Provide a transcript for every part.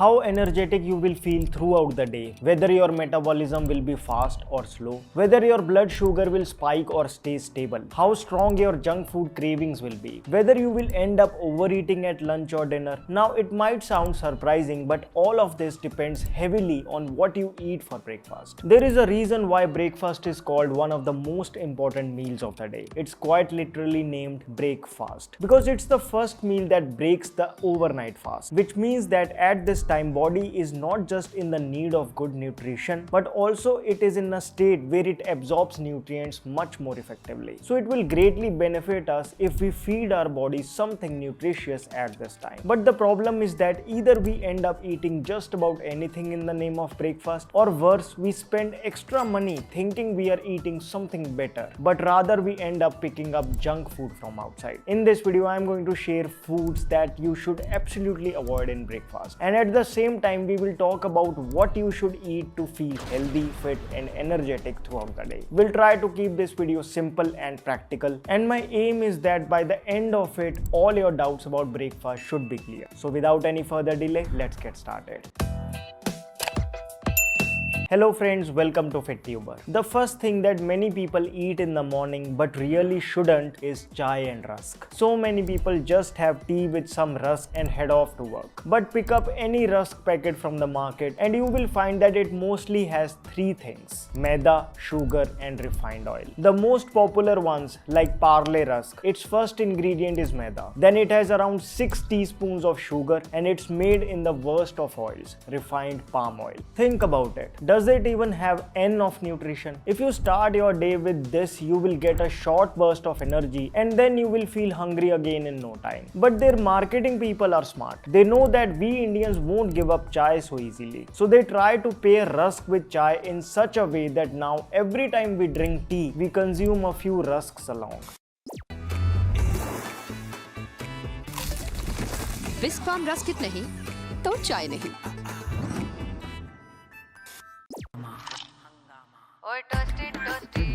how energetic you will feel throughout the day, whether your metabolism will be fast or slow, whether your blood sugar will spike or stay stable, how strong your junk food cravings will be, whether you will end up overeating at lunch or dinner. Now it might sound surprising, but all of this depends heavily on what you eat for breakfast. There is a reason why breakfast is called one of the most important meals of the day. It's quite literally named breakfast because it's the first meal that breaks the overnight fast, which means that at this time body is not just in the need of good nutrition, but also it is in a state where it absorbs nutrients much more effectively. So it will greatly benefit us if we feed our body something nutritious at this time. But the problem is that either we end up eating just about anything in the name of breakfast, or worse, we spend extra money thinking we are eating something better, but rather we end up picking up junk food from outside. In this video, I am going to share foods that you should absolutely avoid in breakfast. And at the same time, we will talk about what you should eat to feel healthy, fit and energetic throughout the day. We'll try to keep this video simple and practical, and my aim is that by the end of it, all your doubts about breakfast should be clear. So without any further delay, let's get started. Hello friends, welcome to FitTuber. The first thing that many people eat in the morning but really shouldn't is chai and rusk. So many people just have tea with some rusk and head off to work. But pick up any rusk packet from the market and you will find that it mostly has three things: maida, sugar and refined oil. The most popular ones like Parle rusk, its first ingredient is maida. Then it has around 6 teaspoons of sugar and it's made in the worst of oils, refined palm oil. Think about it. Does it even have N of nutrition? If you start your day with this, you will get a short burst of energy and then you will feel hungry again in no time. But their marketing people are smart. They know that we Indians won't give up chai so easily. So they try to pair rusk with chai in such a way that now every time we drink tea, we consume a few rusks along. Bisk Farm rusk नहीं तो चाय नहीं।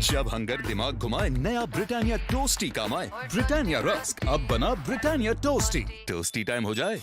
जब hunger दिमाग घुमाए, नया Britannia toasty काम आए। ब्रिटानिया रस्क अब बना ब्रिटानिया टोस्टी। टोस्टी टाइम हो जाए।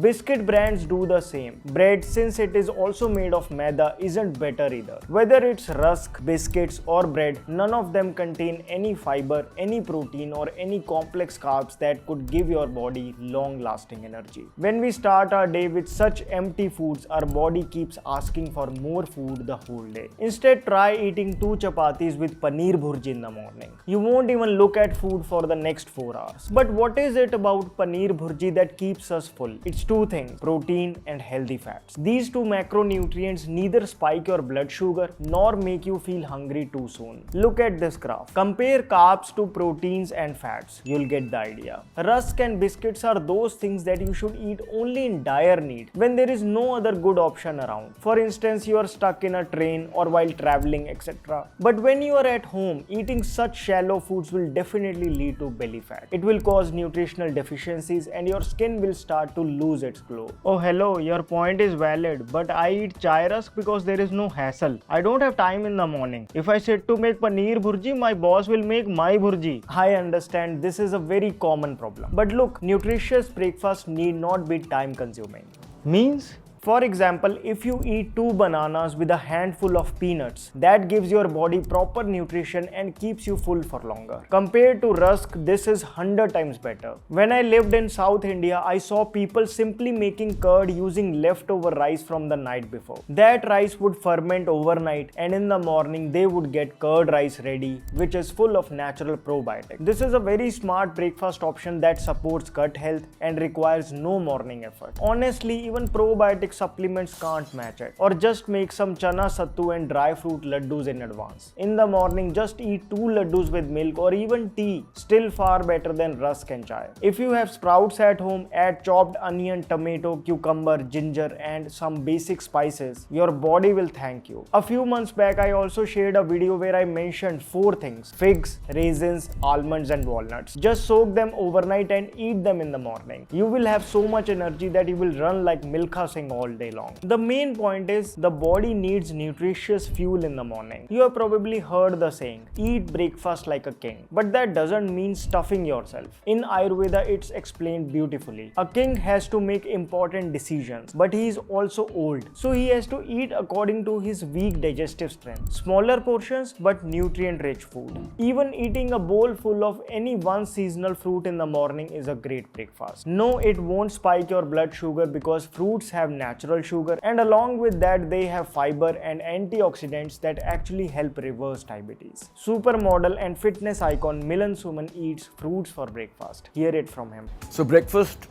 Biscuit brands do the same. Bread, since it is also made of maida, isn't better either. Whether it's rusk, biscuits or bread, none of them contain any fiber, any protein or any complex carbs that could give your body long-lasting energy. When we start our day with such empty foods, our body keeps asking for more food the whole day. Instead, try eating 2 chapatis with paneer bhurji in the morning. You won't even look at food for the next 4 hours. But what is it about paneer bhurji that keeps us full? It's two things: protein and healthy fats. These two macronutrients neither spike your blood sugar nor make you feel hungry too soon. Look at this graph. Compare carbs to proteins and fats. You'll get the idea. Rusk and biscuits are those things that you should eat only in dire need, when there is no other good option around. For instance, you are stuck in a train or while traveling, etc. But when you are at home, eating such shallow foods will definitely lead to belly fat. It will cause nutritional deficiencies and your skin will start to lose its glow. Oh hello, your point is valid, but I eat chai rusk because there is no hassle. I don't have time in the morning. If I sit to make paneer bhurji, my boss will make my bhurji. I understand this is a very common problem. But look, nutritious breakfast need not be time consuming. Means? For example, if you eat 2 bananas with a handful of peanuts, that gives your body proper nutrition and keeps you full for longer. Compared to rusk, this is 100 times better. When I lived in South India, I saw people simply making curd using leftover rice from the night before. That rice would ferment overnight and in the morning they would get curd rice ready, which is full of natural probiotics. This is a very smart breakfast option that supports gut health and requires no morning effort. Honestly, even probiotic supplements can't match it. Or just make some chana sattu and dry fruit laddus in advance. In the morning, just eat 2 laddus with milk or even tea. Still far better than rusk and chai. If you have sprouts at home, add chopped onion, tomato, cucumber, ginger and some basic spices. Your body will thank you. A few months back, I also shared a video where I mentioned 4 things: figs, raisins, almonds and walnuts. Just soak them overnight and eat them in the morning. You will have so much energy that you will run like Milkha Singh all all day long. The main point is the body needs nutritious fuel in the morning. You have probably heard the saying, eat breakfast like a king. But that doesn't mean stuffing yourself. In Ayurveda, it's explained beautifully. A king has to make important decisions, but he is also old. So he has to eat according to his weak digestive strength. Smaller portions, but nutrient-rich food. Even eating a bowl full of any one seasonal fruit in the morning is a great breakfast. No, it won't spike your blood sugar because fruits have natural sugar, and along with that they have fiber and antioxidants that actually help reverse diabetes. Supermodel and fitness icon Milan Suman eats fruits for breakfast. Hear it from him. So breakfast,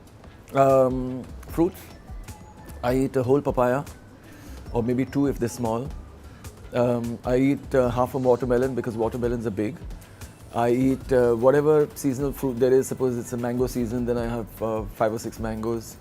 fruits. I eat a whole papaya, or maybe two if they're small. I eat half a watermelon because watermelons are big. I eat whatever seasonal fruit there is. Suppose it's a mango season, then I have 5 or 6 mangoes.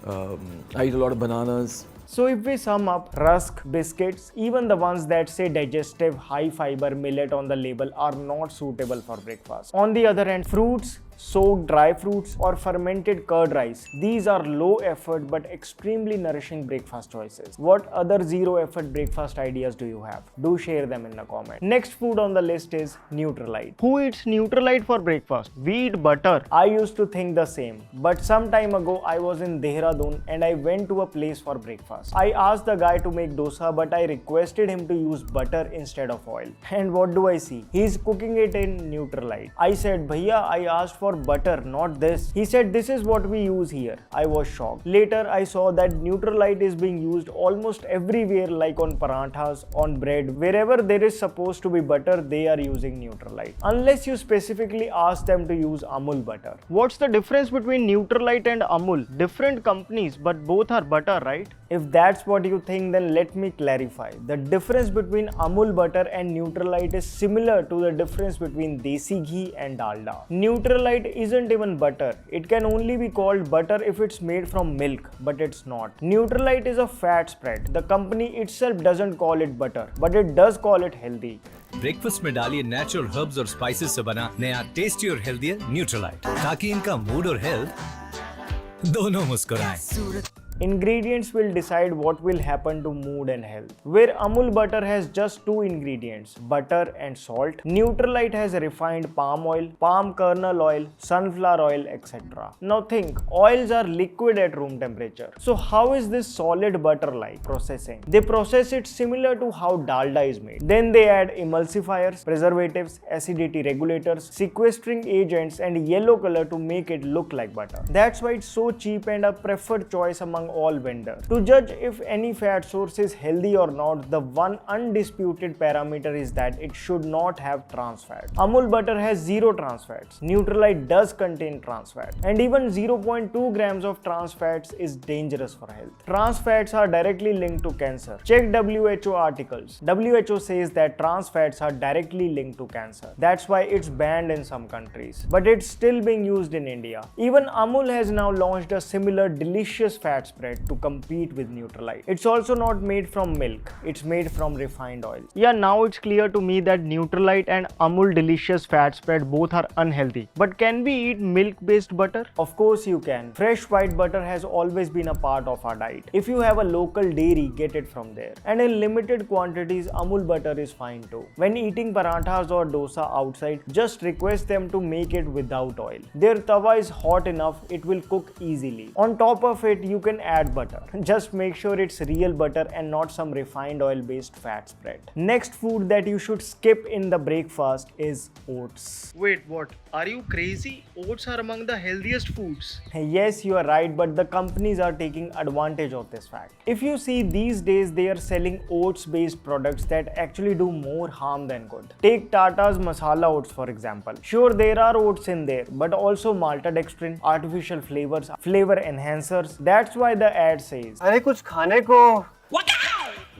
I eat a lot of bananas. So if we sum up, rusk, biscuits, even the ones that say digestive, high fiber millet on the label are not suitable for breakfast. On the other hand, fruits, soaked dry fruits or fermented curd rice, these are low effort but extremely nourishing breakfast choices. What other zero effort breakfast ideas do you have? Do share them in the comment. Next food on the list is Nutrilite. Who eats Nutrilite for breakfast? We eat butter. I used to think the same, but some time ago I was in Dehradun and I went to a place for breakfast. I asked the guy to make dosa, but I requested him to use butter instead of oil. And what do I see? He's cooking it in Nutrilite. I said, Bhaiya, I asked for butter, not this. He said, this is what we use here. I was shocked. Later, I saw that Nutrilite is being used almost everywhere, like on paranthas, on bread. Wherever there is supposed to be butter, they are using Nutrilite. Unless you specifically ask them to use Amul butter. What's the difference between Nutrilite and Amul? Different companies, but both are butter, right? If that's what you think, then let me clarify. The difference between Amul butter and Nutrilite is similar to the difference between Desi ghee and Dalda. Nutrilite isn't even butter. It can only be called butter if it's made from milk, but it's not. Nutrilite is a fat spread. The company itself doesn't call it butter, but it does call it healthy. Breakfast में डालिए natural herbs और spices से बना नया tasty और healthier Nutrilite, ताकि इनका mood और हेल्थ दोनों मुस्कुराएं। Ingredients will decide what will happen to mood and health. Where Amul butter has just 2 ingredients, butter and salt, Nutrilite has refined palm oil, palm kernel oil, sunflower oil, etc. Now think, oils are liquid at room temperature. So how is this solid butter like processing? They process it similar to how Dalda is made. Then they add emulsifiers, preservatives, acidity regulators, sequestering agents and yellow color to make it look like butter. That's why it's so cheap and a preferred choice among all vendors. To judge if any fat source is healthy or not, the one undisputed parameter is that it should not have trans fat. Amul butter has 0 trans fats. Nutrilite does contain trans fat, and even 0.2 grams of trans fats is dangerous for health. Trans fats are directly linked to cancer. Check WHO articles. WHO says that trans fats are directly linked to cancer. That's why it's banned in some countries, but it's still being used in India. Even Amul has now launched a similar delicious fat spread to compete with Nutrilite. It's also not made from milk, it's made from refined oil. Yeah, now it's clear to me that Nutrilite and Amul delicious fat spread both are unhealthy. But can we eat milk-based butter? Of course you can. Fresh white butter has always been a part of our diet. If you have a local dairy, get it from there. And in limited quantities, Amul butter is fine too. When eating paranthas or dosa outside, just request them to make it without oil. Their tawa is hot enough, it will cook easily. On top of it, you can add butter. Just make sure it's real butter and not some refined oil based fat spread. Next food that you should skip in the breakfast is oats. Wait, what? Are you crazy? Oats are among the healthiest foods. Yes, you are right, but the companies are taking advantage of this fact. If you see these days, they are selling oats based products that actually do more harm than good. Take Tata's masala oats for example. Sure, there are oats in there, but also maltodextrin, artificial flavors, flavor enhancers. That's why the ad says, अरे कुछ खाने को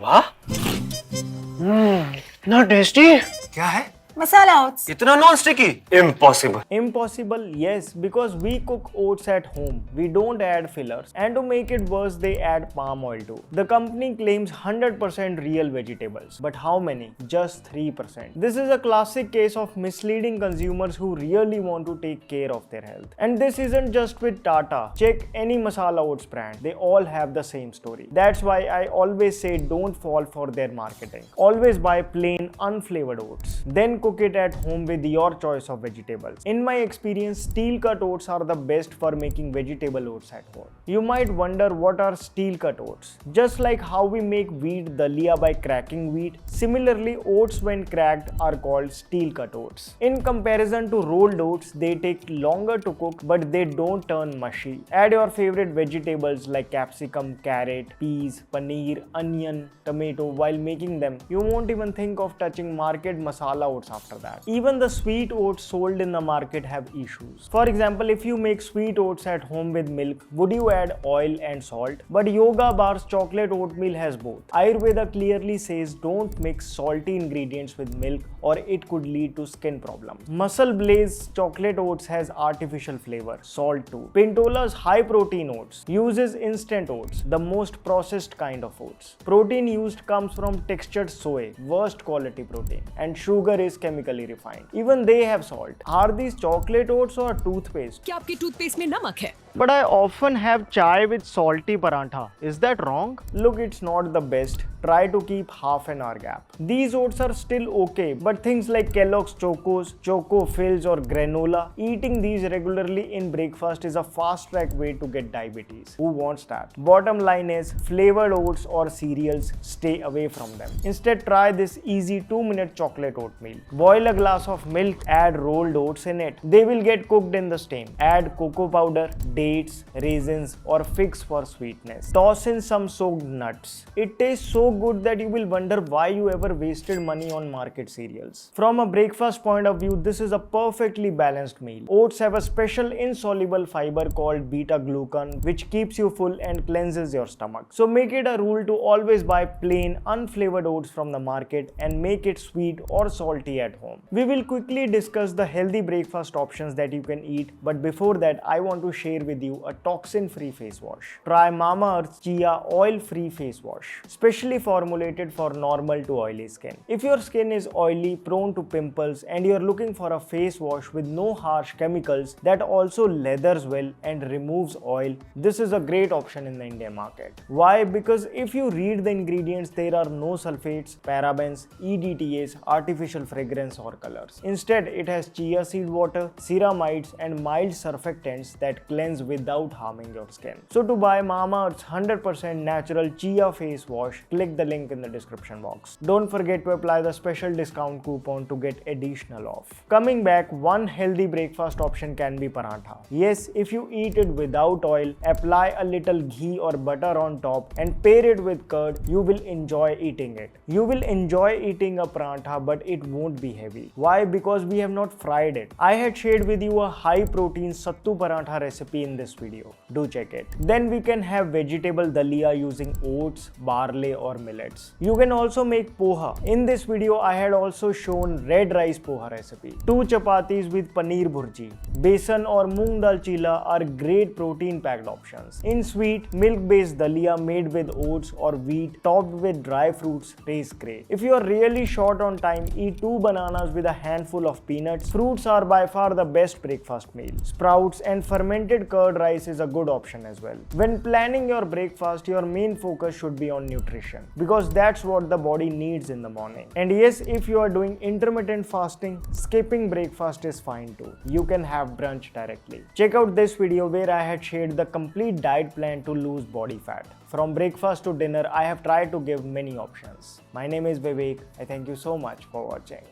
वाह इतना tasty क्या है? Masala oats. इतना non sticky? Impossible. Impossible, yes, because we cook oats at home. We don't add fillers. And to make it worse, they add palm oil too. The company claims 100% real vegetables. But how many? Just 3%. This is a classic case of misleading consumers who really want to take care of their health. And this isn't just with Tata. Check any masala oats brand. They all have the same story. That's why I always say don't fall for their marketing. Always buy plain, unflavored oats. Then cook it at home with your choice of vegetables. In my experience, steel cut oats are the best for making vegetable oats at home. You might wonder what are steel cut oats. Just like how we make wheat dalia by cracking wheat, similarly oats when cracked are called steel cut oats. In comparison to rolled oats, they take longer to cook but they don't turn mushy. Add your favorite vegetables like capsicum, carrot, peas, paneer, onion, tomato while making them. You won't even think of touching market masala oats after that. Even the sweet oats sold in the market have issues. For example, if you make sweet oats at home with milk, would you add oil and salt? But Yoga Bar's chocolate oatmeal has both. Ayurveda clearly says don't mix salty ingredients with milk or it could lead to skin problems. Muscle Blaze chocolate oats has artificial flavor, salt too. Pintola's high protein oats uses instant oats, the most processed kind of oats. Protein used comes from textured soy, worst quality protein, and sugar is chemically refined. Even they have salt. Are these chocolate oats or toothpaste? क्या आपकी toothpaste में नमक है? But I often have chai with salty parantha. Is that wrong? Look, it's not the best. Try to keep half an hour gap. These oats are still okay, but things like Kellogg's Chocos, Choco Fills or granola, eating these regularly in breakfast is a fast track way to get diabetes. Who wants that? Bottom line is, flavored oats or cereals, stay away from them. Instead, try this easy 2-minute chocolate oatmeal. Boil a glass of milk, add rolled oats in it. They will get cooked in the steam. Add cocoa powder, dates, raisins or figs for sweetness. Toss in some soaked nuts. It tastes so good that you will wonder why you ever wasted money on market cereals. From a breakfast point of view, this is a perfectly balanced meal. Oats have a special insoluble fiber called beta-glucan which keeps you full and cleanses your stomach. So make it a rule to always buy plain unflavored oats from the market and make it sweet or salty at home. We will quickly discuss the healthy breakfast options that you can eat, but before that I want to share with you a toxin-free face wash. Try Mamaearth's Chia oil-free face wash, specially formulated for normal to oily skin. If your skin is oily, prone to pimples, and you're looking for a face wash with no harsh chemicals that also leathers well and removes oil, this is a great option in the Indian market. Why? Because if you read the ingredients, there are no sulfates, parabens, EDTAs, artificial fragrance or colors. Instead, it has chia seed water, ceramides, and mild surfactants that cleanse without harming your skin. So to buy Mamaearth's 100% natural chia face wash, click the link in the description box. Don't forget to apply the special discount coupon to get additional off. Coming back, one healthy breakfast option can be parantha. Yes, if you eat it without oil, apply a little ghee or butter on top and pair it with curd, you will enjoy eating it. You will enjoy eating a parantha, but it won't be heavy. Why? Because we have not fried it. I had shared with you a high protein sattu parantha recipe in this video. Do check it. Then we can have vegetable dalia using oats, barley or millets. You can also make poha. In this video, I had also shown red rice poha recipe. 2 chapatis with paneer bhurji. Besan or moong dal chila are great protein packed options. In sweet, milk-based dalia made with oats or wheat topped with dry fruits tastes great. If you are really short on time, eat 2 bananas with a handful of peanuts. Fruits are by far the best breakfast meal. Sprouts and fermented curd rice is a good option as well. When planning your breakfast, your main focus should be on nutrition because that's what the body needs in the morning. And yes, if you are doing intermittent fasting, skipping breakfast is fine too. You can have brunch directly. Check out this video where I had shared the complete diet plan to lose body fat. From breakfast to dinner, I have tried to give many options. My name is Vivek. I thank you so much for watching.